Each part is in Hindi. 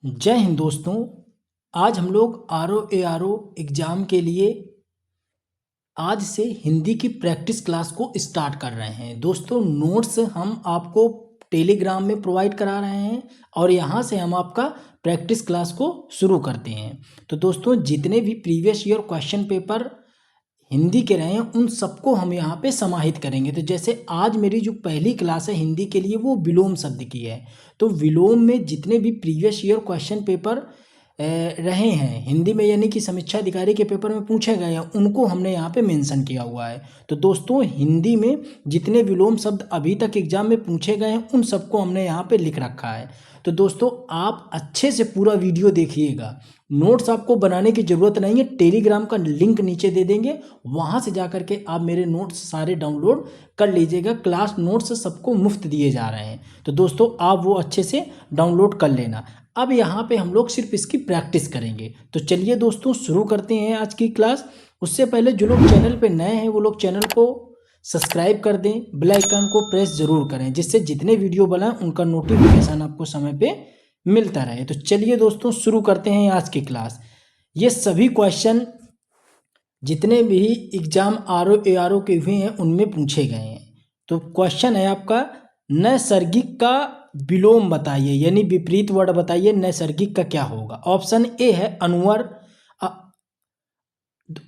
जय हिंद दोस्तों। आज हम लोग RO ARO एग्ज़ाम के लिए आज से हिंदी की प्रैक्टिस क्लास को स्टार्ट कर रहे हैं। दोस्तों नोट्स हम आपको टेलीग्राम में प्रोवाइड करा रहे हैं और यहाँ से हम आपका प्रैक्टिस क्लास को शुरू करते हैं। तो दोस्तों जितने भी previous year question paper Hindi के रहे हैं उन सबको हम यहाँ पे समाहित करेंगे। तो जैसे आज मेरी जो पहली क्लास है हिंदी के लिए वो विलोम शब्द की है। तो विलोम में जितने भी प्रीवियस ईयर क्वेश्चन पेपर रहे हैं हिंदी में यानी कि समीक्षा अधिकारी के पेपर में पूछे गए हैं उनको हमने यहाँ पे मेंशन किया हुआ है। तो दोस्तों हिंदी में जितने विलोम शब्द अभी तक एग्जाम में पूछे गए हैं उन सबको हमने यहाँ पे लिख रखा है। तो दोस्तों आप अच्छे से पूरा वीडियो देखिएगा। नोट्स आपको बनाने की ज़रूरत नहीं है, टेलीग्राम का लिंक नीचे दे देंगे, वहाँ से जा कर के आप मेरे नोट्स सारे डाउनलोड कर लीजिएगा। क्लास नोट्स सबको मुफ्त दिए जा रहे हैं, तो दोस्तों आप वो अच्छे से डाउनलोड कर लेना। अब यहाँ पे हम लोग सिर्फ इसकी प्रैक्टिस करेंगे। तो चलिए दोस्तों शुरू करते हैं आज की क्लास। उससे पहले जो लोग चैनल पे नए हैं वो लोग चैनल को सब्सक्राइब कर दें, बेल आइकन को प्रेस ज़रूर करें, जिससे जितने वीडियो बनाएं उनका नोटिफिकेशन आपको समय पे मिलता रहे। तो चलिए दोस्तों शुरू करते हैं आज की क्लास। ये सभी क्वेश्चन जितने भी एग्जाम RO ARO के हुए हैं उनमें पूछे गए हैं। तो क्वेश्चन है आपका नैसर्गिक का विलोम बताइए, यानी विपरीत वर्ड बताइए नैसर्गिक का क्या होगा। ऑप्शन ए है अनुवर,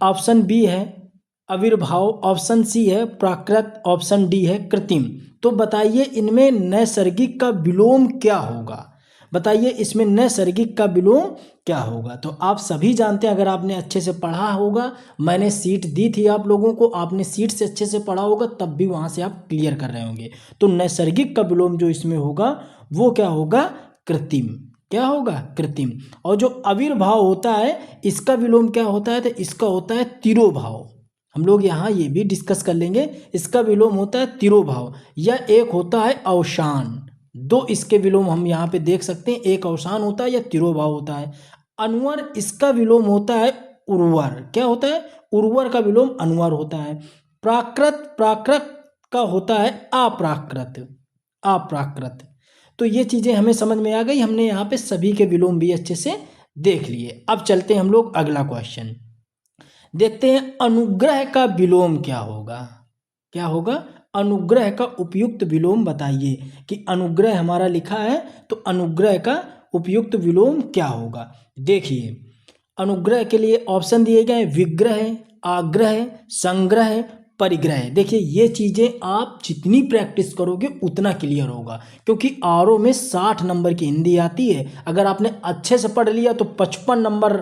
ऑप्शन बी है आविर्भाव, ऑप्शन सी है प्राकृत, ऑप्शन डी है कृत्रिम। तो बताइए इनमें नैसर्गिक का विलोम क्या होगा, बताइए इसमें नैसर्गिक का विलोम क्या होगा। तो आप सभी जानते हैं, अगर आपने अच्छे से पढ़ा होगा, मैंने सीट दी थी आप लोगों को, आपने सीट से अच्छे से पढ़ा होगा तब भी वहाँ से आप क्लियर कर रहे होंगे। तो नैसर्गिक का विलोम जो इसमें होगा वो क्या होगा, कृत्रिम। क्या होगा, कृत्रिम। और जो आविर्भाव होता है इसका विलोम क्या होता है, तो इसका होता है तिरोभाव। हम लोग यहाँ ये भी डिस्कस कर लेंगे। इसका विलोम होता है तिरोभाव, या एक होता है अवसान। दो इसके विलोम हम यहाँ पे देख सकते हैं, एक अवसान होता है या तिरोभाव होता है। अनुवर इसका विलोम होता है उर्वर। क्या होता है, उर्वर का विलोम अनुवर होता है। प्राकृत, प्राकृत का होता है अप्राकृत, अप्राकृत। तो ये चीज़ें हमें समझ में आ गई, हमने यहाँ पे सभी के विलोम भी अच्छे से देख लिए। अब चलते हैं हम लोग अगला क्वेश्चन देखते हैं। अनुग्रह का विलोम क्या होगा, क्या होगा, अनुग्रह का उपयुक्त विलोम बताइए। कि अनुग्रह हमारा लिखा है तो अनुग्रह का उपयुक्त विलोम क्या होगा। देखिए अनुग्रह के लिए ऑप्शन दिए गए विग्रह, आग्रह, संग्रह, परिग्रह। देखिए ये चीज़ें आप जितनी प्रैक्टिस करोगे उतना क्लियर होगा, क्योंकि RO में 60 नंबर की हिंदी आती है। अगर आपने अच्छे से पढ़ लिया तो 55 नंबर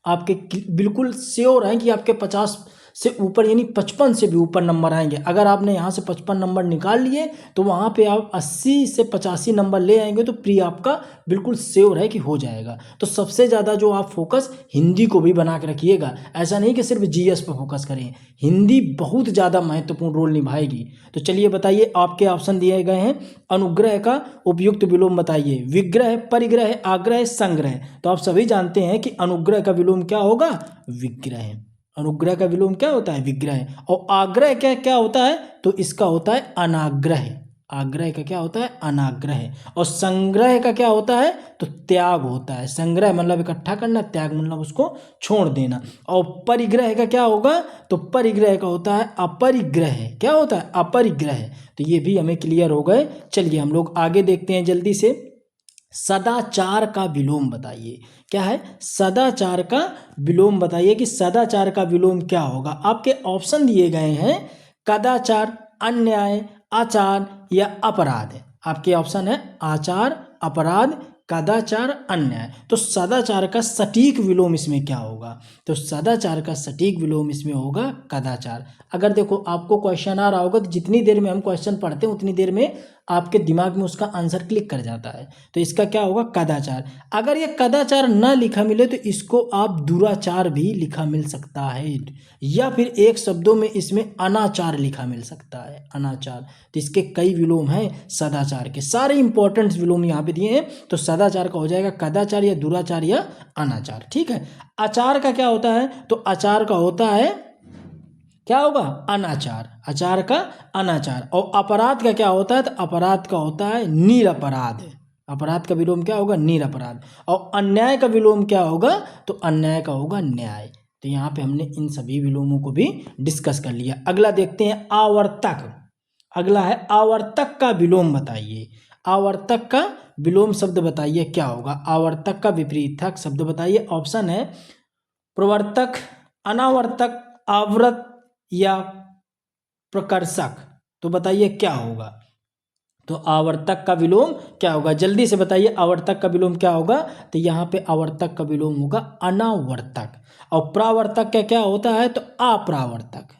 आपके बिल्कुल श्योर हैं कि आपके 50 से ऊपर यानी 55 से भी ऊपर नंबर आएंगे। अगर आपने यहाँ से 55 नंबर निकाल लिए तो वहाँ पे आप 80 से 85 नंबर ले आएंगे, तो प्री आपका बिल्कुल श्योर है कि हो जाएगा। तो सबसे ज़्यादा जो आप फोकस हिंदी को भी बना के रखिएगा, ऐसा नहीं कि सिर्फ GS पर फोकस करें, हिंदी बहुत ज़्यादा महत्वपूर्ण रोल निभाएगी। तो चलिए बताइए, आपके ऑप्शन दिए गए हैं। अनुग्रह का उपयुक्त विलोम बताइए, विग्रह, परिग्रह, आग्रह, संग्रह। तो आप सभी जानते हैं कि अनुग्रह का विलोम क्या होगा, विग्रह। अनुग्रह का विलोम क्या होता है, विग्रह। और आग्रह क्या क्या होता है, तो इसका होता है अनाग्रह। आग्रह का क्या होता है, अनाग्रह। और संग्रह का क्या होता है, तो त्याग होता है। संग्रह मतलब इकट्ठा करना, त्याग मतलब उसको छोड़ देना। और परिग्रह का क्या होगा, तो परिग्रह का होता है अपरिग्रह। क्या होता है, अपरिग्रह। तो ये भी हमें क्लियर हो गए। चलिए हम लोग आगे देखते हैं जल्दी से। सदाचार का विलोम बताइए। क्या है, सदाचार का विलोम बताइए कि सदाचार का विलोम क्या होगा। आपके ऑप्शन दिए गए हैं कदाचार, अन्याय, आचार या अपराध। आपके ऑप्शन है आचार, अपराध, कदाचार, अन्याय। तो सदाचार का सटीक विलोम इसमें क्या होगा, तो सदाचार का सटीक विलोम इसमें होगा कदाचार। अगर देखो आपको क्वेश्चन आ रहा होगा तो जितनी देर में हम क्वेश्चन पढ़ते हैं उतनी देर में आपके दिमाग में उसका आंसर क्लिक कर जाता है। तो इसका क्या होगा, कदाचार। अगर ये कदाचार ना लिखा मिले तो इसको आप दुराचार भी लिखा मिल सकता है, या फिर एक शब्दों में इसमें अनाचार लिखा मिल सकता है, अनाचार। तो इसके कई विलोम हैं सदाचार के, सारे इंपॉर्टेंट विलोम यहाँ पे दिए हैं। तो सदाचार का हो जाएगा कदाचार या दुराचार या अनाचार। ठीक है। आचार का क्या होता है, तो आचार का होता है क्या होगा, अनाचार। आचार का अनाचार। और अपराध का क्या होता है, तो अपराध का होता है निरपराध। अपराध का विलोम क्या होगा? निरपराध। और अन्याय का विलोम क्या होगा? तो अन्याय का होगा न्याय। तो यहाँ पे हमने इन सभी विलोमों को भी डिस्कस कर लिया। अगला देखते हैं आवर्तक। अगला है आवर्तक का विलोम बताइए। आवर्तक का विलोम शब्द बताइए क्या होगा? आवर्तक का विपरीतक शब्द बताइए। ऑप्शन है प्रवर्तक, अनावर्तक, आवृत या प्रकर्षक। तो बताइए क्या होगा? तो आवर्तक का विलोम क्या होगा? जल्दी से बताइए आवर्तक का विलोम क्या होगा? तो यहाँ पे आवर्तक का विलोम होगा अनावर्तक। और प्रावर्तक का क्या होता है? तो अप्रावर्तक।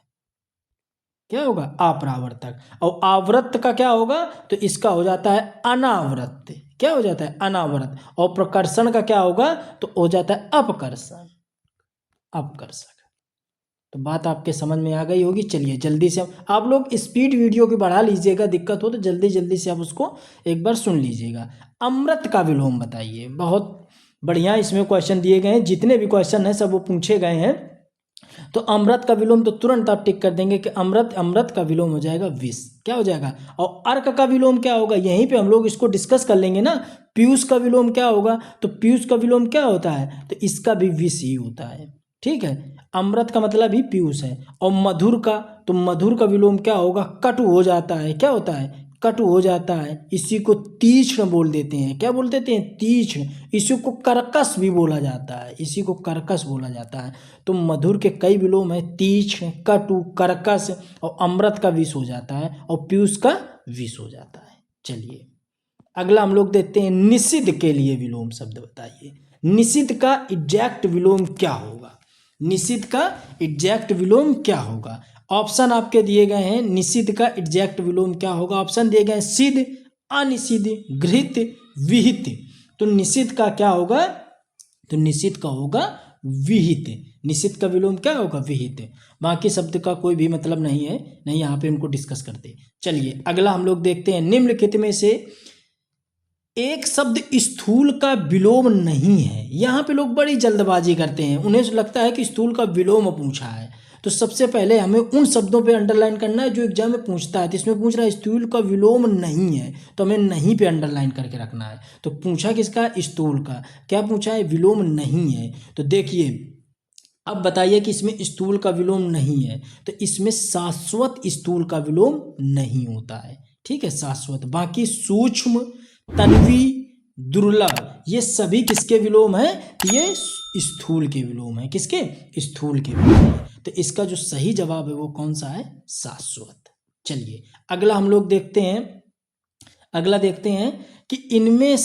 क्या होगा? अप्रावर्तक। और आवृत्त का क्या होगा? तो इसका हो जाता है अनावृत्त। क्या हो जाता है? अनावृत। और प्रकर्षण का क्या होगा? तो हो जाता है अपकर्षण, अपकर्षक। तो बात आपके समझ में आ गई होगी। चलिए जल्दी से आप लोग स्पीड वीडियो की बढ़ा लीजिएगा, दिक्कत हो तो जल्दी जल्दी से आप उसको एक बार सुन लीजिएगा। अमृत का विलोम बताइए। बहुत बढ़िया इसमें क्वेश्चन दिए गए हैं, जितने भी क्वेश्चन हैं सब वो पूछे गए हैं। तो अमृत का विलोम तो तुरंत आप टिक कर देंगे कि अमृत, अमृत का विलोम हो जाएगा विष। क्या हो जाएगा? और अर्क का विलोम क्या होगा? यहीं पे हम लोग इसको डिस्कस कर लेंगे ना। पीयूष का विलोम क्या होगा? तो पीयूष का विलोम क्या होता है? तो इसका भी विष ही होता है। ठीक है, अमृत का मतलब ही पीयूष है। और मधुर का, तो मधुर का विलोम क्या होगा? कटु हो जाता है। क्या होता है? कटु हो जाता है। इसी को तीक्ष्ण बोल देते हैं। क्या बोल देते हैं? तीक्ष्ण। इसी को कर्कश भी बोला जाता है। इसी को कर्कश बोला जाता है। तो मधुर के कई विलोम है, तीक्ष्ण, कटु, कर्कश। और अमृत का विष हो जाता है और पीयूष का विष हो जाता है। चलिए अगला हम लोग देखते हैं निषिद्ध के लिए विलोम शब्द बताइए। निषिद्ध का एग्जैक्ट विलोम क्या होगा? निषिद्ध का एग्जैक्ट विलोम क्या होगा? ऑप्शन आपके दिए गए हैं। निषिद्ध का एग्जैक्ट विलोम क्या होगा? ऑप्शन दिए गए हैं सिद्ध, अनिषिद्ध, घृत, विहित। तो निषिद्ध का क्या होगा? तो निषिद्ध का होगा विहित। निषिद्ध का विलोम क्या होगा? विहित। बाकी शब्द का कोई भी मतलब नहीं है, नहीं यहाँ पे उनको डिस्कस करते। चलिए अगला हम लोग देखते हैं निम्नलिखित में से एक शब्द स्थूल का विलोम नहीं है। यहाँ पे लोग बड़ी जल्दबाजी करते हैं, उन्हें लगता है कि स्थूल का विलोम पूछा है। तो सबसे पहले हमें उन शब्दों पे अंडरलाइन करना है जो एग्जाम में पूछता है। तो इसमें पूछ रहा है स्थूल का विलोम नहीं है, तो हमें नहीं पे अंडरलाइन करके रखना है। तो पूछा किसका? स्थूल का। क्या पूछा है? विलोम नहीं है। तो देखिए अब बताइए कि इसमें स्थूल का विलोम नहीं है, तो इसमें शाश्वत स्थूल का विलोम नहीं होता है। ठीक है, शाश्वत। बाकी सूक्ष्म, तन्वी, दुर्लभ, ये सभी किसके विलोम हैं? ये स्थूल के विलोम है। किसके? स्थूल के विलोम है। तो इसका जो सही जवाब है वो कौन सा है? शाश्वत। चलिए अगला हम लोग देखते हैं। अगला देखते हैं कि इनमें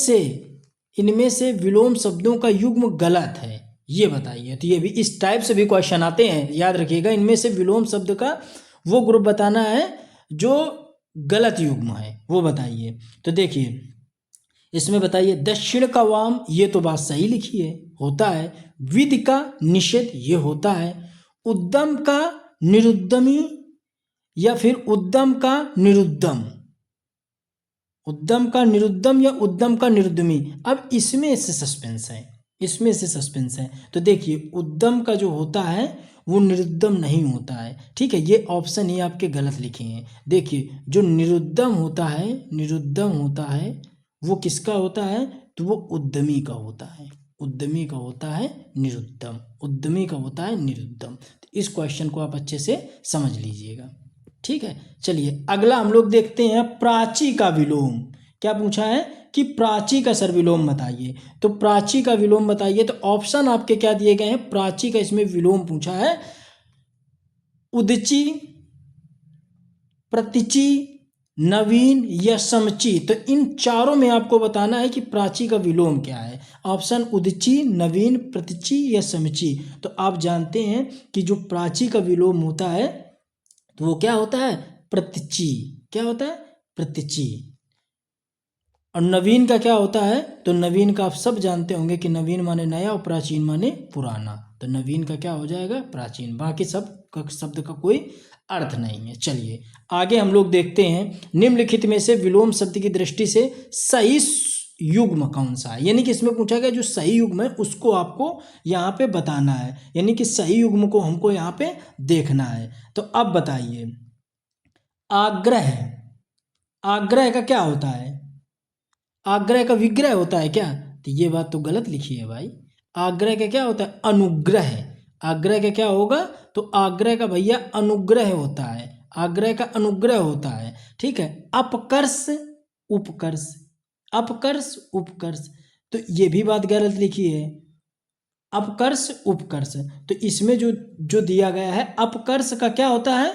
से विलोम शब्दों का युग्म गलत है, ये बताइए। तो ये भी इस टाइप से भी क्वेश्चन आते हैं, याद रखिएगा। इनमें से विलोम शब्द का वो ग्रुप बताना है जो गलत युग्म है, वो बताइए। तो देखिए इसमें बताइए दक्षिण का वाम, ये तो बात सही लिखी है, होता है। विधि का निषेध, ये होता है। उद्यम का निरुद्यमी या फिर उद्यम का निरुद्यम, उद्यम का निरुद्यम या उद्यम का निरुद्यमी। अब इसमें से सस्पेंस है, इसमें से सस्पेंस है। तो देखिए उद्यम का जो होता है वो निरुद्यम नहीं होता है। ठीक है, ये ऑप्शन ही आपके गलत लिखे हैं। देखिए जो निरुद्यम होता है, निरुद्यम होता है वो किसका होता है? तो वो उद्यमी का होता है। उद्यमी का होता है निरुद्यम, उद्यमी का होता है निरुद्यम। तो इस क्वेश्चन को आप अच्छे से समझ लीजिएगा। ठीक है, चलिए अगला हम लोग देखते हैं प्राची का विलोम। क्या पूछा है कि प्राची का सर विलोम बताइए। तो प्राची का विलोम बताइए। तो ऑप्शन आपके क्या दिए गए हैं? प्राची का इसमें विलोम पूछा है उदची, प्रतिची, नवीन या समची। तो इन चारों में आपको बताना है कि प्राची का विलोम क्या है। ऑप्शन उदची, नवीन, प्रतिची या समची। तो आप जानते हैं कि जो प्राची का विलोम होता है तो वो क्या होता है? प्रतिची। क्या होता है? प्रतिची। और नवीन का क्या होता है? तो नवीन का आप सब जानते होंगे कि नवीन माने नया और प्राचीन माने पुराना। तो नवीन का क्या हो जाएगा? प्राचीन। बाकी सब का शब्द का कोई अर्थ नहीं है। चलिए आगे हम लोग देखते हैं निम्नलिखित में से विलोम शब्द की दृष्टि से सही युग्म कौन सा है। यानी कि इसमें पूछा गया जो सही युग्म है उसको आपको यहाँ पे बताना है, यानी कि सही युग्म को हमको यहाँ पे देखना है। तो अब बताइए आग्रह, आग्रह का क्या होता है? आग्रह का विग्रह होता है क्या? तो ये बात तो गलत लिखी है भाई। आग्रह का क्या होता है? अनुग्रह। आग्रह का क्या होगा? तो आग्रह का भैया अनुग्रह होता है, आग्रह का अनुग्रह होता है। ठीक है। अपकर्ष उपकर्ष, अपकर्ष उपकर्ष, तो ये भी बात गलत लिखी है। अपकर्ष उपकर्ष, तो इसमें जो जो दिया गया है अपकर्ष का क्या होता है?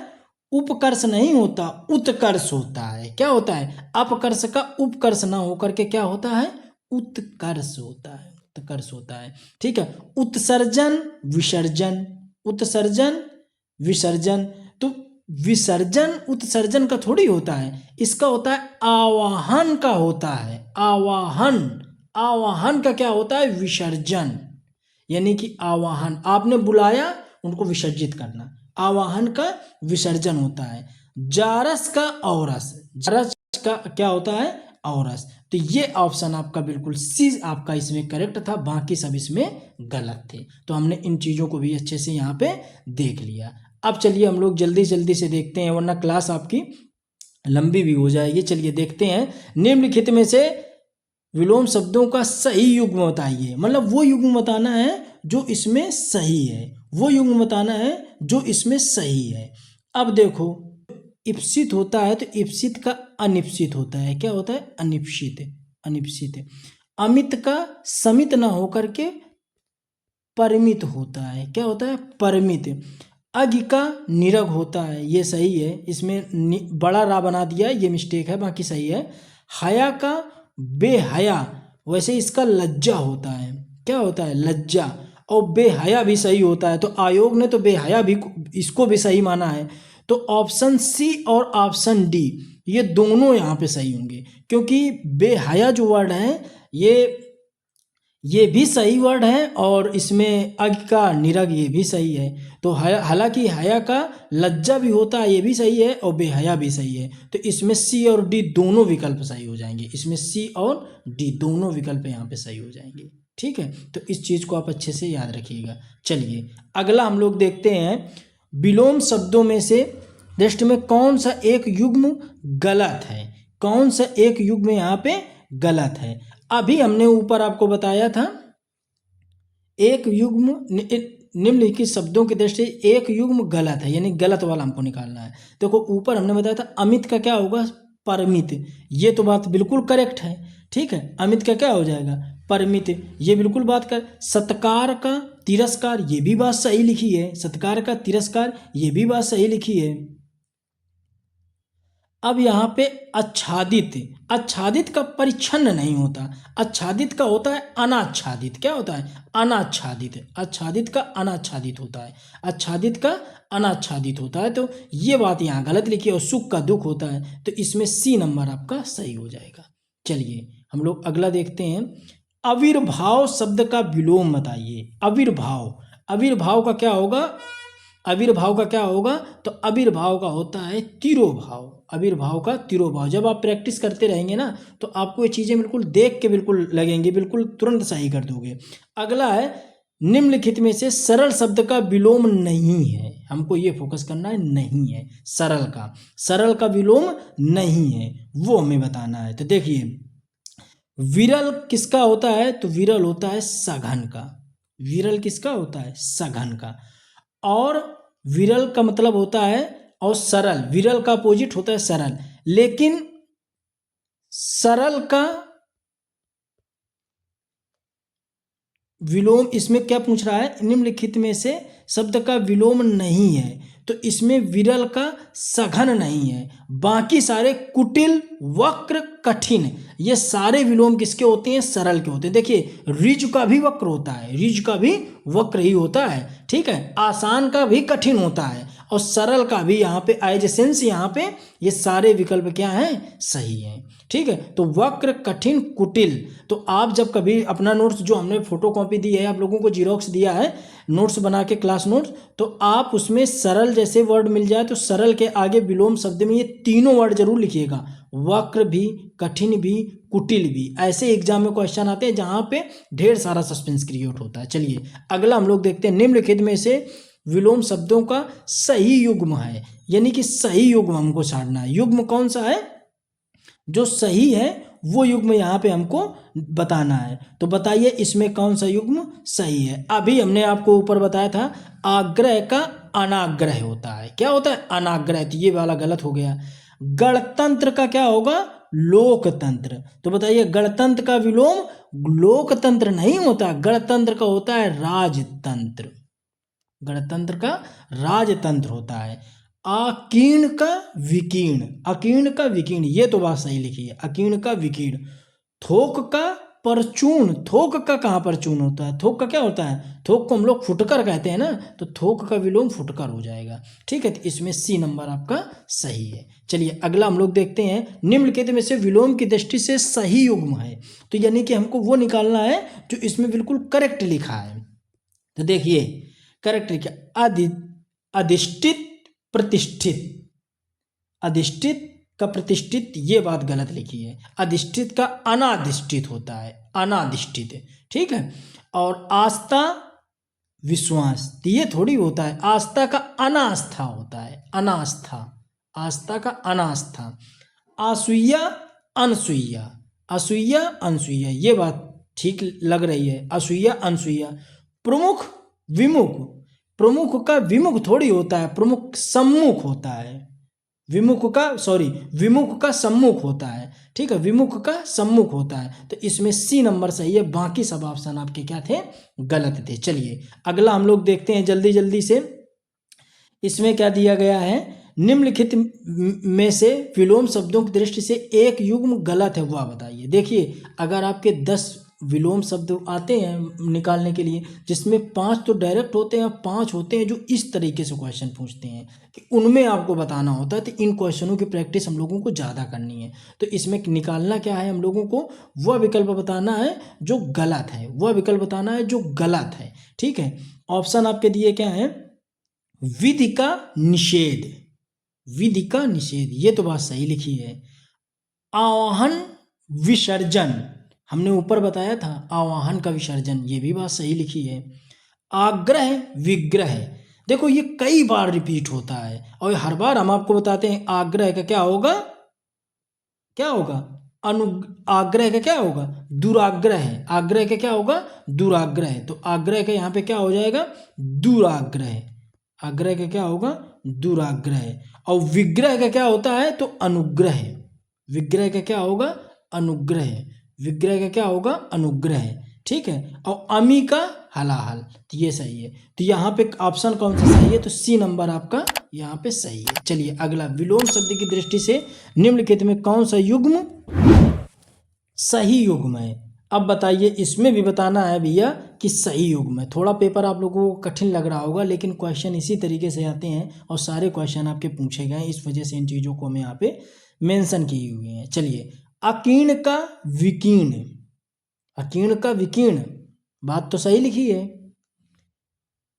उपकर्ष नहीं होता, उत्कर्ष होता है। क्या होता है? अपकर्ष का उपकर्ष ना होकर के क्या होता है? उत्कर्ष होता है, उत्कर्ष होता है। ठीक है। उत्सर्जन विसर्जन, उत्सर्जन विसर्जन, तो विसर्जन उत्सर्जन का थोड़ी होता है, इसका होता है आवाहन का होता है। आवाहन, आवाहन का क्या होता है? विसर्जन। यानी कि आवाहन, आपने बुलाया उनको विसर्जित करना, आवाहन का विसर्जन होता है। जारस का औरस, जारस का क्या होता है? औरस। तो ये ऑप्शन आपका बिल्कुल सी आपका इसमें करेक्ट था, बाकी सब इसमें गलत थे। तो हमने इन चीज़ों को भी अच्छे से यहाँ पे देख लिया। अब चलिए हम लोग जल्दी जल्दी से देखते हैं, वरना क्लास आपकी लंबी भी हो जाएगी। चलिए देखते हैं, निम्नलिखित में से विलोम शब्दों का सही युग्म बताइए। मतलब वो युग्म बताना है जो इसमें सही है, वो युग्म बताना है जो इसमें सही है। अब देखो, इप्सित होता है तो इप्सित का अनिप्सित होता है। क्या होता है? अनिप्सित, अनिप्सित। अमित का समित ना होकर के परिमित होता है। क्या होता है? परिमित। अग का निरग होता है, ये सही है, इसमें बड़ा रा बना दिया, ये मिस्टेक है, बाकी सही है। हया का बेहया, वैसे इसका लज्जा होता है। क्या होता है? लज्जा। और बेहया भी सही होता है, तो आयोग ने तो बेहया भी इसको भी सही माना है। तो ऑप्शन सी और ऑप्शन डी ये दोनों यहाँ पे सही होंगे, क्योंकि बेहया जो वर्ड है ये भी सही वर्ड है, और इसमें अग का निरग ये भी सही है। तो हालांकि हया का लज्जा भी होता है, ये भी सही है, और बेहया भी सही है। तो इसमें सी और डी दोनों विकल्प सही हो जाएंगे, इसमें सी और डी दोनों विकल्प यहाँ पे सही हो जाएंगे। ठीक है, तो इस चीज़ को आप अच्छे से याद रखिएगा। चलिए अगला हम लोग देखते हैं, विलोम शब्दों में से लिस्ट में कौन सा एक युग्म गलत है, कौन सा एक युग्म यहाँ पे गलत है। अभी हमने ऊपर आपको बताया था, एक युग्म निम्नलिखित शब्दों की दृष्टि से एक युग्म गलत है, यानी गलत वाला हमको निकालना है। देखो ऊपर हमने बताया था अमित का क्या होगा? परिमित। ये तो बात बिल्कुल करेक्ट है। ठीक है, अमित का क्या हो जाएगा? परिमित, ये बिल्कुल बात कर। सत्कार का तिरस्कार, ये भी बात सही लिखी है, सत्कार का तिरस्कार ये भी बात सही लिखी है। अब यहाँ पे आच्छादित, आच्छादित का परिच्छन्न नहीं होता, आच्छादित का होता है अनाच्छादित। क्या होता है? अनाच्छादित। आच्छादित का अनाच्छादित होता है, आच्छादित का अनाच्छादित होता है। तो ये बात यहाँ गलत लिखी है। और सुख का दुख होता है, तो इसमें सी नंबर आपका सही हो जाएगा। चलिए हम लोग अगला देखते हैं, आविर्भाव शब्द का विलोम बताइए। आविर्भाव, आविर्भाव का क्या होगा? आविर्भाव का क्या होगा? तो आविर्भाव का होता है तिरोभाव, आविर्भाव का तिरोभाव। जब आप प्रैक्टिस करते रहेंगे ना, तो आपको ये चीज़ें बिल्कुल देख के बिल्कुल लगेंगी, बिल्कुल तुरंत सही कर दोगे। अगला है, निम्नलिखित में से सरल शब्द का विलोम नहीं है। हमको ये फोकस करना है, नहीं है सरल का, सरल का विलोम नहीं है, वो हमें बताना है। तो देखिए, विरल किसका होता है? तो विरल होता है सघन का। विरल किसका होता है? सघन का। और विरल का मतलब होता है, और सरल, विरल का अपोजिट होता है सरल। लेकिन सरल का विलोम इसमें क्या पूछ रहा है? निम्नलिखित में से शब्द का विलोम नहीं है, तो इसमें विरल का सघन नहीं है। बाकी सारे कुटिल, वक्र, कठिन, ये सारे विलोम किसके होते हैं? सरल के होते हैं। देखिए, ऋज का भी वक्र होता है, ऋज का भी वक्र ही होता है। ठीक है, आसान का भी कठिन होता है, और सरल का भी यहाँ पे एडजेसेंस, यहाँ पे ये सारे विकल्प क्या हैं? सही हैं। ठीक है, तो वक्र, कठिन, कुटिल। तो आप जब कभी अपना नोट्स जो हमने फोटो कॉपी दी है, आप लोगों को जीरोक्स दिया है नोट्स बना के, क्लास नोट्स, तो आप उसमें सरल जैसे वर्ड मिल जाए तो सरल के आगे विलोम शब्द में ये तीनों वर्ड जरूर लिखिएगा, वक्र भी, कठिन भी, कुटिल भी। ऐसे एग्जाम में क्वेश्चन आते हैं जहाँ पे ढेर सारा सस्पेंस क्रिएट होता है। चलिए अगला हम लोग देखते हैं, निम्नलिखित में से विलोम शब्दों का सही युग्म है, यानी कि सही युग्म हमको छाड़ना है। युग्म कौन सा है? जो सही है वो युग्म यहाँ पे हमको बताना है। तो बताइए इसमें कौन सा युग्म सही है। अभी हमने आपको ऊपर बताया था आग्रह का अनाग्रह होता है। क्या होता है? अनाग्रह। तो ये वाला गलत हो गया। गणतंत्र का क्या होगा? लोकतंत्र। तो बताइए गणतंत्र का विलोम लोकतंत्र नहीं होता, गणतंत्र का होता है राजतंत्र। गणतंत्र का राजतंत्र होता है। अकीर्ण का विकीर्ण, अकीर्ण का विकीर्ण, ये तो बात सही लिखी है, अकीर्ण का विकीर्ण। थोक का परचून, थोक का कहाँ परचून होता है? थोक का क्या होता है? थोक को हम लोग फुटकर कहते हैं ना, तो थोक का विलोम फुटकर हो जाएगा। ठीक है, तो इसमें सी नंबर आपका सही है। चलिए अगला हम लोग देखते हैं, निम्नलिखित में से विलोम की दृष्टि से सही युग्म है। तो यानी कि हमको वो निकालना है जो इसमें बिल्कुल करेक्ट लिखा है। तो देखिए करेक्ट लिखा, अधिष्ठित प्रतिष्ठित, अधिष्ठित का प्रतिष्ठित, ये बात गलत लिखी है। अधिष्ठित का अनाधिष्ठित होता है, अनाधिष्ठित। ठीक है, और आस्था विश्वास, तो ये थोड़ी होता है। आस्था का अनास्था होता है, अनास्था, आस्था का अनास्था। असूया अनसूया, असूया अनसूया, ये बात ठीक लग रही है, असूया अनसूया। प्रमुख विमुख, प्रमुख का विमुख थोड़ी होता है, प्रमुख सम्मुख होता है। विमुख का विमुख का सम्मुख होता है। ठीक है, विमुख का सम्मुख होता है। तो इसमें सी नंबर सही है, बाकी सब ऑप्शन आपके क्या थे? गलत थे। चलिए अगला हम लोग देखते हैं जल्दी जल्दी से। इसमें क्या दिया गया है? निम्नलिखित में से विलोम शब्दों की दृष्टि से एक युग्म गलत है, वह बताइए। देखिए अगर आपके 10 विलोम शब्द आते हैं निकालने के लिए, जिसमें 5 तो डायरेक्ट होते हैं, 5 होते हैं जो इस तरीके से क्वेश्चन पूछते हैं कि उनमें आपको बताना होता है। तो इन क्वेश्चनों की प्रैक्टिस हम लोगों को ज़्यादा करनी है। तो इसमें निकालना क्या है हम लोगों को? वह विकल्प बताना है जो गलत है, वह विकल्प बताना है जो गलत है। ठीक है, ऑप्शन आपके दिए क्या है? विधि का निषेध, विधि का निषेध, ये तो बात सही लिखी है। आवाहन विसर्जन, हमने ऊपर बताया था आवाहन का विसर्जन, ये भी बात सही लिखी है। आग्रह विग्रह, देखो ये कई बार रिपीट होता है और हर बार हम आपको बताते हैं आग्रह का क्या होगा? क्या होगा? आग्रह का क्या होगा? दुराग्रह। आग्रह का क्या होगा? दुराग्रह। तो आग्रह का यहाँ पे क्या हो जाएगा? दुराग्रह। आग्रह का क्या होगा? दुराग्रह। और विग्रह का क्या होता है? तो अनुग्रह। विग्रह का क्या होगा? अनुग्रह। विग्रह का क्या होगा? अनुग्रह। ठीक है, और अमी का हलाहल, तो ये सही है। तो यहाँ पे ऑप्शन कौन सा सही है? तो सी नंबर आपका यहाँ पे सही है। चलिए अगला, विलोम शब्द की दृष्टि से निम्नलिखित में कौन सा युग्म सही युग्म है? अब बताइए, इसमें भी बताना है भैया कि सही युग्म है। थोड़ा पेपर आप लोगों को कठिन लग रहा होगा, लेकिन क्वेश्चन इसी तरीके से आते हैं और सारे क्वेश्चन आपके पूछे गए, इस वजह से इन चीज़ों को हमें यहाँ पे मेंशन किए हुए हैं। चलिए, अकीर्ण का विकीर्ण, अकीर्ण का विकीर्ण, बात तो सही लिखी है।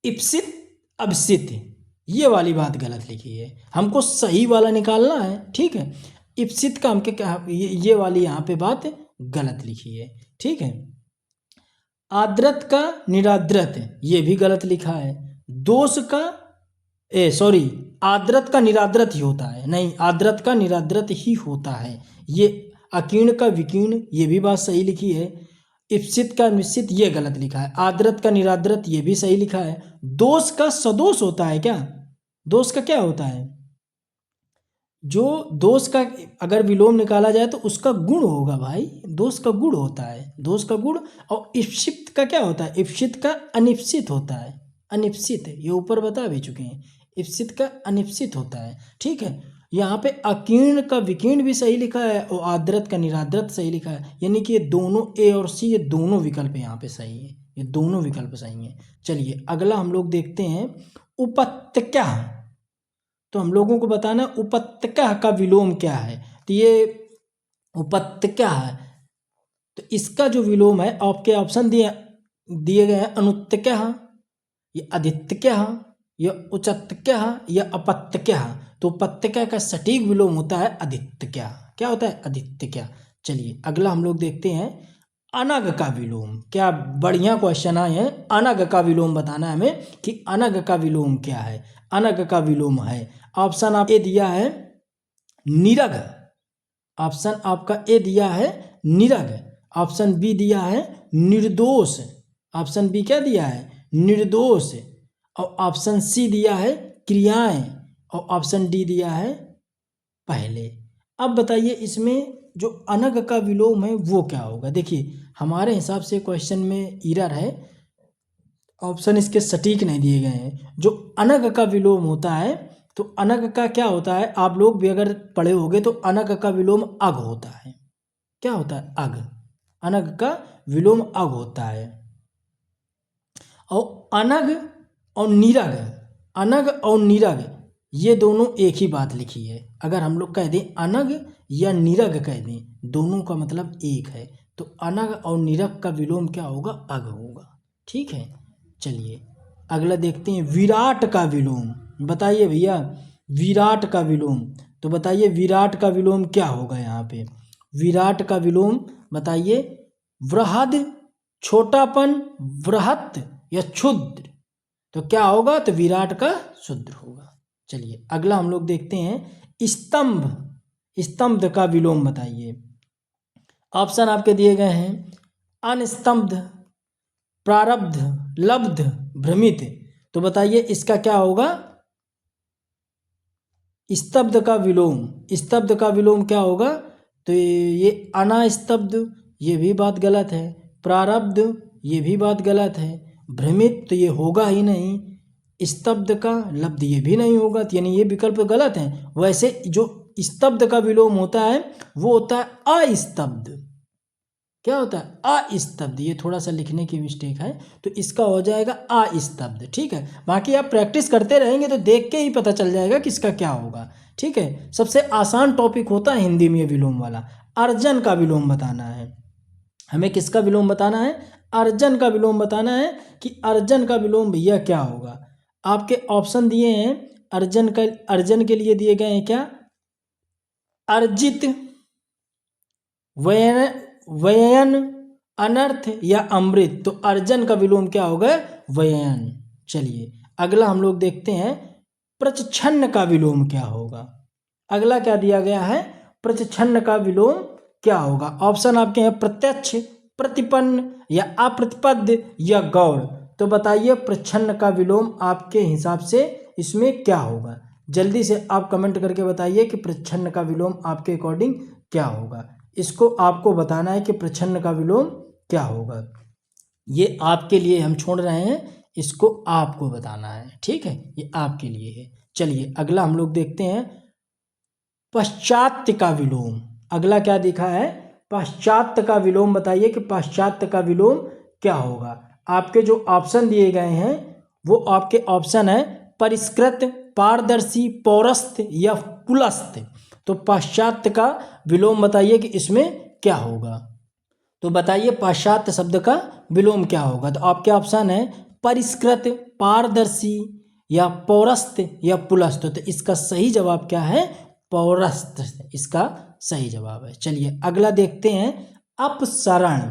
इप्सित अभिसित, ये वाली बात गलत लिखी है, हमको सही वाला निकालना है। ठीक है, इप्सित का हमके क्या, ये वाली यहाँ पे बात गलत लिखी है। ठीक है, आद्रत का निराद्रत, ये भी गलत लिखा है। दोष का आद्रत का निराद्रत ही होता है, नहीं, आद्रत का निराद्रत ही होता है। ये अकीर्ण का विकीर्ण, ये भी बात सही लिखी है। इप्सित का निश्चित, ये गलत लिखा है। आद्रत का निराद्रत, ये भी सही लिखा है। दोष का सदोष होता है क्या? दोष का क्या होता है? जो दोष का अगर विलोम निकाला जाए तो उसका गुण होगा भाई, दोष का गुण होता है, दोष का गुण। और इप्सित का क्या होता है? इप्सित का अनिप्सित होता है, अनिप्सित, ये ऊपर बता भी चुके हैं। इप्सित का अनिप्सित होता है। ठीक है, यहाँ पे अकीर्ण का विकीर्ण भी सही लिखा है और आद्रत का निराद्रत सही लिखा है, यानी कि ये दोनों ए और सी, ये दोनों विकल्प यहाँ पे सही है, ये दोनों विकल्प सही हैं। चलिए अगला हम लोग देखते हैं, उपत्यका। तो हम लोगों को बताना उपत्यका का विलोम क्या है। तो ये उपत्यका है, तो इसका जो विलोम है, आपके ऑप्शन दिए गए हैं, अनुत्यका, या आदित्यका, या उचत्यका, या अपत्यका। तो उपत्यका का सटीक विलोम होता है आदित्यका। क्या होता है? आदित्यका। चलिए अगला हम लोग देखते हैं, अनग का विलोम। क्या बढ़िया क्वेश्चन आए हैं। अनग का विलोम बताना है हमें कि अनग का विलोम क्या है। अनग का विलोम है, ऑप्शन आप ए दिया है निरग, ऑप्शन आपका ए दिया है निरग। ऑप्शन बी दिया है निर्दोष। ऑप्शन बी क्या दिया है? निर्दोष। और ऑप्शन सी दिया है क्रियाएं। और ऑप्शन डी दिया है पहले। अब बताइए इसमें जो अनग का विलोम है वो क्या होगा। देखिए हमारे हिसाब से क्वेश्चन में एरर है, ऑप्शन इसके सटीक नहीं दिए गए हैं। जो अनग का विलोम होता है तो अनग का क्या होता है, आप लोग भी अगर पढ़े होंगे तो अनग का विलोम अग होता है। क्या होता है? अग। अनग का विलोम अग होता है। और अनग और निरग, अनग और निरग ये दोनों एक ही बात लिखी है। अगर हम लोग कह दें अनग या निरग कह दें, दोनों का मतलब एक है। तो अनग और निरग का विलोम क्या होगा? अग होगा। ठीक है, चलिए अगला देखते हैं विराट का विलोम। बताइए भैया विराट का विलोम। तो बताइए विराट का विलोम क्या होगा यहाँ पे? विराट का विलोम बताइए वृहद, छोटापन, वृहत या क्षुद्र। तो क्या होगा? तो विराट का क्षुद्र होगा। चलिए अगला हम लोग देखते हैं स्तंभ। स्तंभ का विलोम बताइए। ऑप्शन आपके दिए गए हैं अनस्तंभ, प्रारब्ध, लब्ध, भ्रमित। तो बताइए इसका क्या होगा? स्तब्ध का विलोम। स्तब्ध का विलोम क्या होगा? तो ये अनास्तब्ध, ये भी बात गलत है। प्रारब्ध, ये भी बात गलत है। भ्रमित तो ये होगा ही नहीं। स्तब्ध का लब्ध ये भी नहीं होगा, तो यानी ये विकल्प गलत है। वैसे जो स्तब्ध का विलोम होता है वो होता है अस्तब्ध। क्या होता है? अस्तब्ध। ये थोड़ा सा लिखने की मिस्टेक है, तो इसका हो जाएगा अस्तब्ध। ठीक है, बाकी आप प्रैक्टिस करते रहेंगे तो देख के ही पता चल जाएगा कि इसका क्या होगा। ठीक है, सबसे आसान टॉपिक होता है हिंदी में ये विलोम वाला। अर्जन का विलोम बताना है हमें। किसका विलोम बताना है? अर्जन का विलोम बताना है कि अर्जन का विलोम भैया क्या होगा। आपके ऑप्शन दिए हैं अर्जन का, अर्जन के लिए दिए गए हैं क्या? अर्जित, व्ययन, अनर्थ या अमृत। तो अर्जन का विलोम क्या होगा? व्ययन। चलिए अगला हम लोग देखते हैं प्रच्छन्न का विलोम क्या होगा। अगला क्या दिया गया है? प्रच्छन्न का विलोम क्या होगा। ऑप्शन आपके हैं प्रत्यक्ष, प्रतिपन्न या अप्रतिपद या गौड़। तो बताइए प्रच्छन्न का विलोम आपके हिसाब से इसमें क्या होगा। जल्दी से आप कमेंट करके बताइए कि प्रच्छन्न का विलोम आपके अकॉर्डिंग क्या होगा। इसको आपको बताना है कि प्रच्छन्न का विलोम क्या होगा। ये आपके लिए हम छोड़ रहे हैं, इसको आपको बताना है। ठीक है, ये आपके लिए है। चलिए अगला हम लोग देखते हैं पश्चात्य का विलोम। अगला क्या दिखा है? पश्चात्य का विलोम। बताइए कि पश्चात्य का विलोम क्या होगा। आपके जो ऑप्शन दिए गए हैं वो आपके ऑप्शन है परिष्कृत, पारदर्शी, पौरस्थ या पुलस्थ। तो पाश्चात्य का विलोम बताइए कि इसमें क्या होगा। तो बताइए पाश्चात्य शब्द का विलोम क्या होगा। तो आपके ऑप्शन है परिष्कृत, पारदर्शी या पौरस्थ या पुलस्थ। तो इसका सही जवाब क्या है? पौरस्थ इसका सही जवाब है। चलिए अगला देखते हैं अपसरण।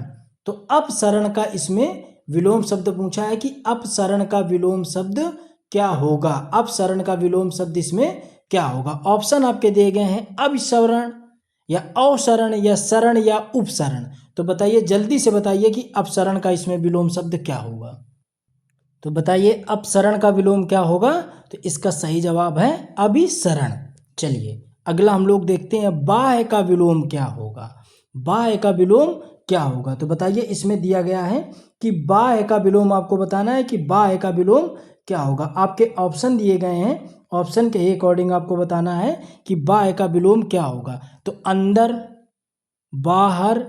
तो अपसरण का इसमें विलोम शब्द पूछा है कि अपसरण का विलोम शब्द क्या होगा। अपसरण का विलोम शब्द इसमें क्या होगा। ऑप्शन आपके दिए गए हैं अभिसरण या अवसरण या शरण या उपसरण। तो बताइए जल्दी से बताइए कि अपसरण का इसमें विलोम शब्द क्या होगा। तो बताइए अपसरण का विलोम क्या होगा। तो इसका सही जवाब है अभिसरण। चलिए अगला हम लोग देखते हैं बाह्य का विलोम क्या होगा। बाह्य का विलोम क्या होगा। तो बताइए इसमें दिया गया है कि बाह्य का विलोम आपको बताना है कि बाह्य का विलोम क्या होगा। आपके ऑप्शन दिए गए हैं, ऑप्शन के अकॉर्डिंग आपको बताना है कि बाह्य का विलोम क्या होगा। तो अंदर, बाहर,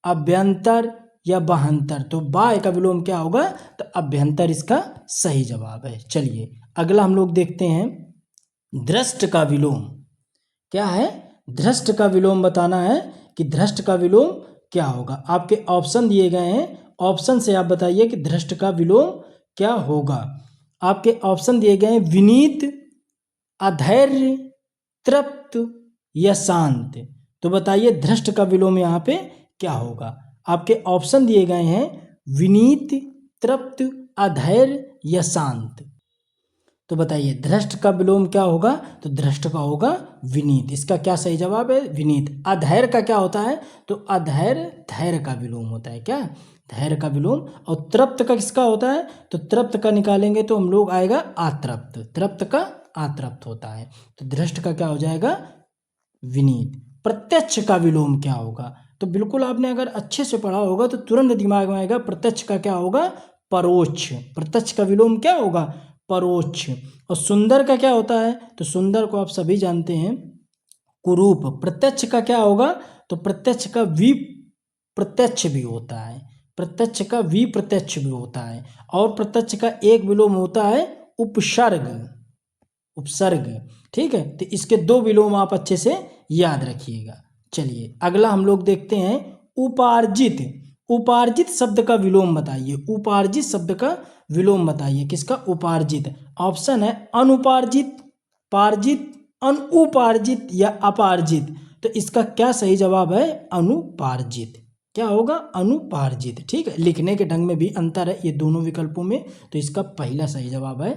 अभ्यंतर या बाहंतर। तो बाह्य का विलोम क्या होगा। तो अभ्यंतर इसका सही जवाब है। चलिए अगला हम लोग देखते हैं दृष्ट का विलोम क्या है। दृष्ट का विलोम बताना है कि दृष्ट का विलोम क्या होगा। आपके ऑप्शन दिए गए हैं, ऑप्शन से आप बताइए कि दृष्ट का विलोम क्या होगा। आपके ऑप्शन दिए गए हैं विनीत, अधैर्य, तृप्त या शांत। तो बताइए दृष्ट का विलोम यहाँ पे क्या होगा। आपके ऑप्शन दिए गए हैं विनीत, तृप्त, अधैर्य या शांत। तो बताइए धृष्ट का विलोम क्या होगा? तो धृष्ट का होगा विनीत। इसका क्या सही जवाब है? विनीत। अधैर्य का क्या होता है? तो अधैर्य धैर्य का विलोम होता है। क्या? धैर्य का विलोम। और तृप्त का किसका होता है? तो तृप्त का निकालेंगे तो हम लोग आएगा आतृप्त। तृप्त का आतृप्त होता है। तो धृष्ट का क्या हो जाएगा? विनीत। प्रत्यक्ष का विलोम क्या होगा? तो बिल्कुल आपने अगर अच्छे से पढ़ा होगा तो तुरंत दिमाग में आएगा प्रत्यक्ष का क्या होगा? परोक्ष। प्रत्यक्ष का विलोम क्या होगा? परोक्ष। और सुंदर का क्या होता है? तो सुंदर को आप सभी जानते हैं कुरूप। प्रत्यक्ष का क्या होगा? तो प्रत्यक्ष का विप्रत्यक्ष भी होता है। प्रत्यक्ष का विप्रत्यक्ष भी होता है। और प्रत्यक्ष का एक विलोम होता है उपसर्ग। उपसर्ग। ठीक है, तो इसके दो विलोम आप अच्छे से याद रखिएगा। चलिए अगला हम लोग देखते हैं उपार्जित। उपार्जित शब्द का विलोम बताइए। उपार्जित शब्द का विलोम बताइए। किसका? उपार्जित। ऑप्शन है अनुपार्जित, पार्जित, अनुपार्जित या अपार्जित। तो इसका क्या सही जवाब है? अनुपार्जित। क्या होगा? अनुपार्जित। ठीक है, लिखने के ढंग में भी अंतर है ये दोनों विकल्पों में, तो इसका पहला सही जवाब है।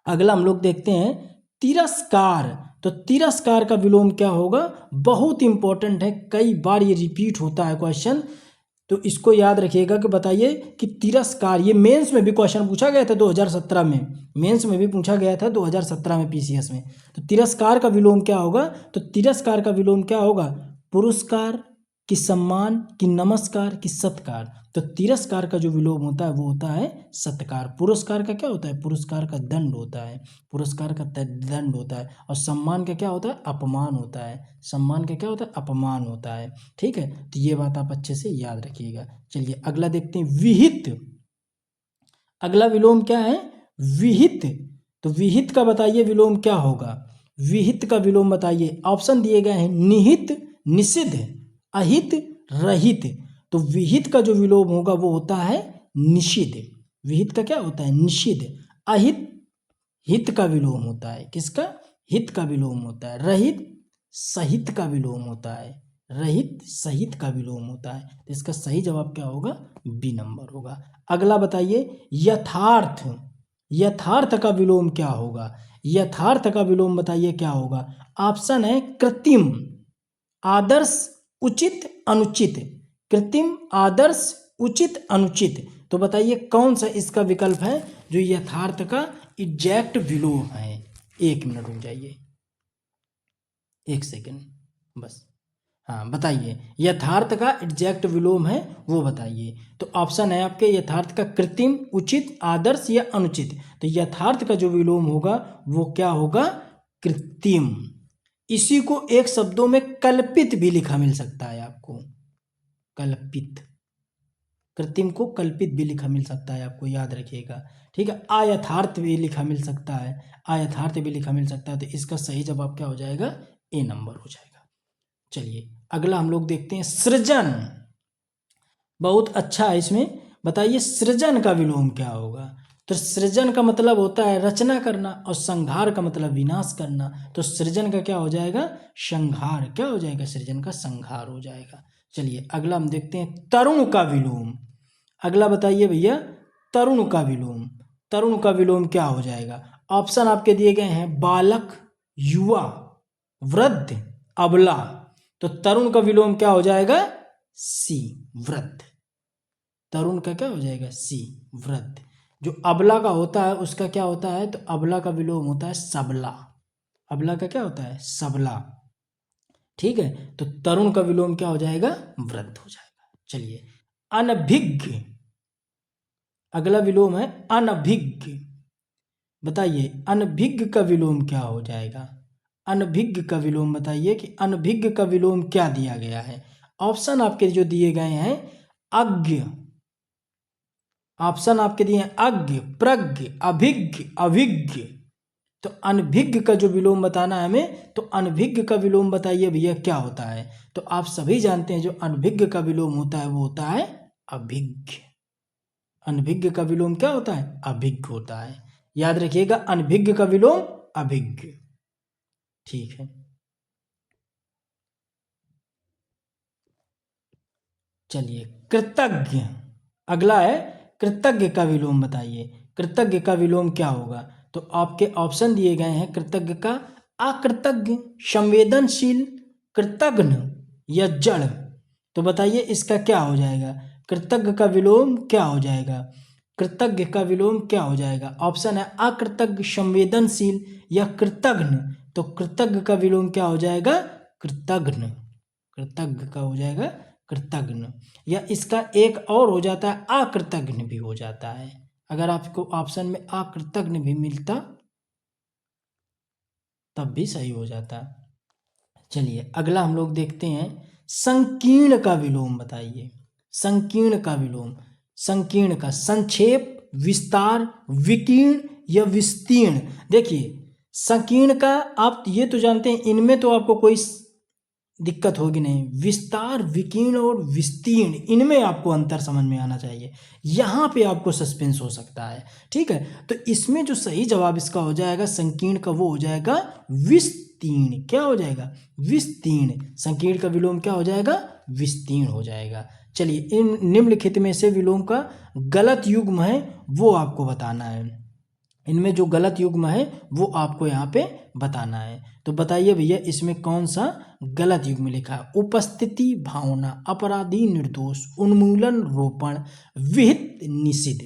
अगला हम लोग देखते हैं तिरस्कार। तो तिरस्कार का विलोम क्या होगा? बहुत इंपॉर्टेंट है, कई बार ये रिपीट होता है क्वेश्चन, तो इसको याद रखिएगा कि बताइए कि तिरस्कार, ये मेंस में भी क्वेश्चन पूछा गया था 2017 में। मेंस में भी पूछा गया था 2017 में पीसीएस में। तो तिरस्कार का विलोम क्या होगा? तो तिरस्कार का विलोम क्या होगा? पुरस्कार, कि सम्मान, कि नमस्कार, कि सत्कार। तो तिरस्कार का जो विलोम होता है वो होता है सत्कार। पुरस्कार का क्या होता है? पुरस्कार का दंड होता है। पुरस्कार का दंड होता है। और सम्मान का क्या होता है? अपमान होता है। सम्मान का क्या होता है? अपमान होता है। ठीक है, तो ये बात आप अच्छे से याद रखिएगा। चलिए अगला देखते हैं विहित। अगला विलोम क्या है? विहित। तो विहित का बताइए विलोम क्या होगा? विहित का विलोम बताइए। ऑप्शन दिए गए हैं निहित, निषिद्ध, अहित, रहित। तो विहित का जो विलोम होगा वो होता है निषिद्ध। विहित का क्या होता है? निषिद्ध। अहित हित का विलोम होता है। किसका? हित का विलोम होता है। रहित सहित का विलोम होता है। रहित सहित का विलोम होता है। तो इसका सही जवाब क्या होगा? बी नंबर होगा। अगला बताइए यथार्थ। यथार्थ का विलोम क्या होगा? यथार्थ का विलोम बताइए क्या होगा? ऑप्शन है कृत्रिम, आदर्श, उचित, अनुचित। कृत्रिम, आदर्श, उचित, अनुचित। तो बताइए कौन सा इसका विकल्प है जो यथार्थ का एग्जैक्ट विलोम है? 1 मिनट रुक जाइए, 1 सेकंड बस। हाँ बताइए, यथार्थ का एग्जैक्ट विलोम है वो बताइए। तो ऑप्शन है आपके यथार्थ का कृत्रिम, उचित, आदर्श या अनुचित। तो यथार्थ का जो विलोम होगा वो क्या होगा? कृत्रिम। इसी को एक शब्दों में कल्पित भी लिखा मिल सकता है आपको। कल्पित। कृत्रिम को कल्पित भी लिखा मिल सकता है आपको, याद रखिएगा। ठीक है, अयथार्थ भी लिखा मिल सकता है। अयथार्थ भी लिखा मिल सकता है। तो इसका सही जवाब क्या हो जाएगा? ए नंबर हो जाएगा। चलिए अगला हम लोग देखते हैं सृजन। बहुत अच्छा है, इसमें बताइए सृजन का विलोम क्या होगा? तो सृजन का मतलब होता है रचना करना, और संहार का मतलब विनाश करना। तो सृजन का क्या हो जाएगा? संहार। क्या हो जाएगा? सृजन का संहार हो जाएगा। चलिए अगला हम देखते हैं तरुण का विलोम। अगला बताइए भैया तरुण का विलोम। तरुण का विलोम क्या हो जाएगा? ऑप्शन आपके दिए गए हैं बालक, युवा, वृद्ध, अबला। तो तरुण का विलोम क्या हो जाएगा? सी, वृद्ध। तरुण का क्या हो जाएगा? सी, वृद्ध। जो अबला का होता है उसका क्या होता है? तो अबला का विलोम होता है सबला। अबला का क्या होता है? सबला। ठीक है, तो तरुण का विलोम क्या हो जाएगा? वृद्ध हो जाएगा। चलिए अनभिज्ञ। अगला विलोम है अनभिज्ञ। बताइए अनभिज्ञ का विलोम क्या हो जाएगा? अनभिज्ञ का विलोम बताइए कि अनभिज्ञ का विलोम क्या दिया गया है? ऑप्शन आपके जो दिए गए हैं अज्ञ। ऑप्शन आपके दिए हैं अज्ञ, प्रज्ञ, अभिज्ञ, अभिज्ञ। तो अनभिज्ञ का जो विलोम बताना है हमें, तो अनभिज्ञ का विलोम बताइए भैया क्या होता है? तो आप सभी जानते हैं जो अनभिज्ञ का विलोम होता है वो होता है अभिज्ञ। अनभिज्ञ का विलोम क्या होता है? अभिज्ञ होता है। याद रखिएगा अनभिज्ञ का विलोम अभिज्ञ। ठीक है, चलिए कृतज्ञ। अगला है कृतज्ञ का विलोम बताइए। कृतज्ञ का विलोम क्या होगा? तो आपके ऑप्शन दिए गए हैं कृतज्ञ का अकृतज्ञ, संवेदनशील, कृतघ्न या जड़। तो बताइए इसका क्या हो जाएगा? कृतज्ञ का विलोम क्या हो जाएगा? कृतज्ञ का विलोम क्या हो जाएगा? ऑप्शन है अकृतज्ञ, संवेदनशील या कृतघ्न। तो कृतज्ञ का विलोम क्या हो जाएगा? कृतघ्न। कृतज्ञ का हो जाएगा कृतघ्न, या इसका एक और हो जाता है अकृतघ्न भी हो जाता है। अगर आपको ऑप्शन में अकृतघ्न भी मिलता तब भी सही हो जाता। चलिए अगला हम लोग देखते हैं संकीर्ण का विलोम। बताइए संकीर्ण का विलोम। संकीर्ण का संक्षेप, विस्तार, विकीर्ण या विस्तीर्ण। देखिए संकीर्ण का आप ये तो जानते हैं, इनमें तो आपको कोई दिक्कत होगी नहीं। विस्तार, विकीर्ण और विस्तीर्ण, इनमें आपको अंतर समझ में आना चाहिए। यहाँ पे आपको सस्पेंस हो सकता है। ठीक है, तो इसमें जो सही जवाब इसका हो जाएगा संकीर्ण का, वो हो जाएगा विस्तीर्ण। क्या हो जाएगा? विस्तीर्ण। संकीर्ण का विलोम क्या हो जाएगा? विस्तीर्ण हो जाएगा। चलिए इन निम्नलिखित में से विलोम का गलत युग्म है वो आपको बताना है। इनमें जो गलत युग्म है वो आपको यहाँ पे बताना है। तो बताइए भैया इसमें कौन सा गलत युग्म लिखा है? उपस्थिति भावना, अपराधी निर्दोष, उन्मूलन रोपण, विहित निषिद्ध।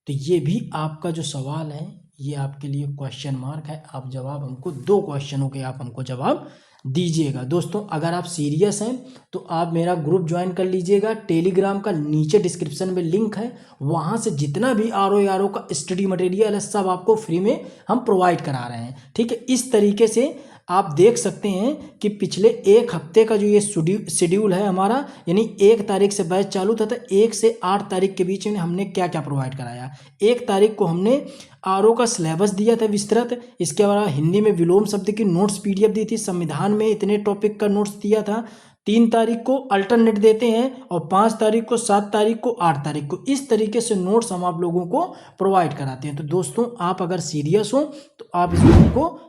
तो ये भी आपका जो सवाल है ये आपके लिए क्वेश्चन मार्क है। आप जवाब हमको 2 क्वेश्चनों के आप हमको जवाब दीजिएगा। दोस्तों अगर आप सीरियस हैं तो आप मेरा ग्रुप ज्वाइन कर लीजिएगा। टेलीग्राम का नीचे डिस्क्रिप्शन में लिंक है, वहाँ से जितना भी आर का स्टडी मटेरियल है सब आपको फ्री में हम प्रोवाइड करा रहे हैं। ठीक है, इस तरीके से आप देख सकते हैं कि पिछले 1 हफ्ते का जो ये शेड्यूल है हमारा, यानी 1 तारीख से बैच चालू था, 1 से 8 तारीख के बीच में हमने क्या क्या प्रोवाइड कराया। 1 तारीख को हमने आरओ का सिलेबस दिया था विस्तृत, इसके अलावा हिंदी में विलोम शब्द की नोट्स पीडीएफ दी थी, संविधान में इतने टॉपिक का नोट्स दिया था। 3 तारीख को अल्टरनेट देते हैं और 5 तारीख को, 7 तारीख को, 8 तारीख को, इस तरीके से नोट्स हम आप लोगों को प्रोवाइड कराते हैं। तो दोस्तों आप अगर सीरियस हो तो आप इस ग्रुप को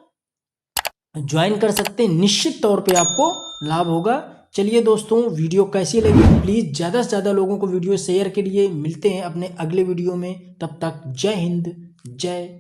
ज्वाइन कर सकते हैं, निश्चित तौर पे आपको लाभ होगा। चलिए दोस्तों वीडियो कैसी लगी प्लीज़ ज़्यादा से ज़्यादा लोगों को वीडियो शेयर करिए। मिलते हैं अपने अगले वीडियो में, तब तक जय हिंद, जय